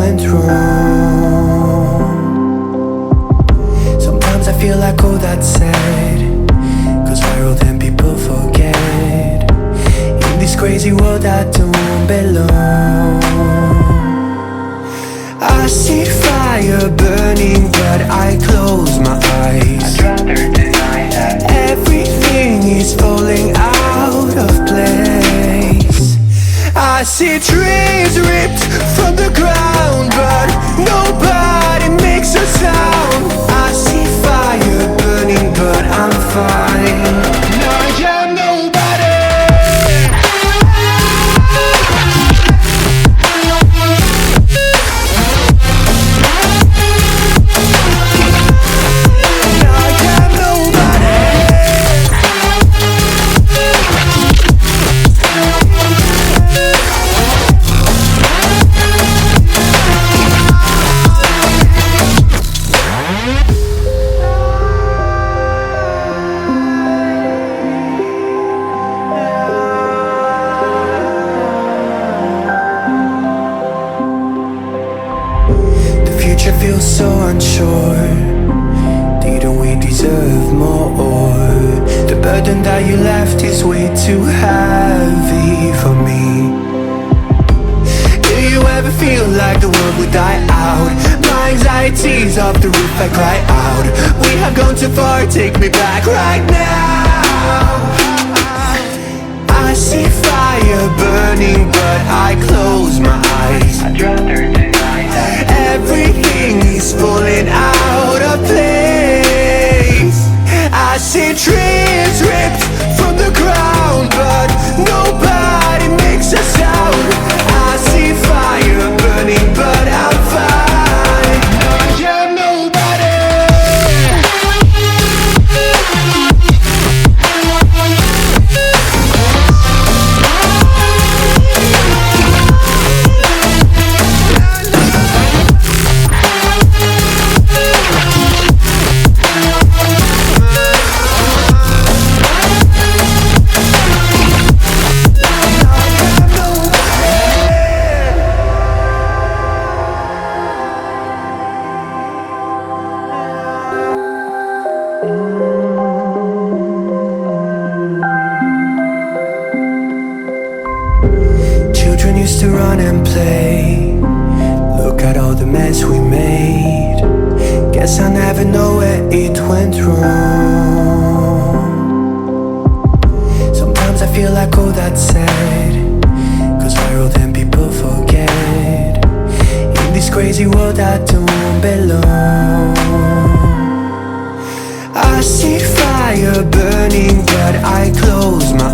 went wrong. Sometimes I feel like all that's said goes viral, then people forget. In this crazy world I don't belong. I see fire burning but I close my eyes. I'd rather deny that everything is falling out of place. I see trees ripped from the ground but nobody makes a sound. I see fire burning but I'm fine. I am nobody. Feels so unsure. Didn't we deserve more? The burden that you left is way too heavy for me. Do you ever feel like the world would die out? My anxiety's off the roof, I cry out. We have gone too far, take me back right now. I see fire burning but I close my eyes. I'd rather deny that everything is falling out of place. I see trees ripped from the ground but nobody makes a sound. I see fire burning but I'm fine. I am nobody. Children used to run and play. Look at all the mess we made. Guess I never know where it went wrong. Sometimes I feel like all that's said goes viral, then people forget. In this crazy world I don't belong. I see fire burning but I close my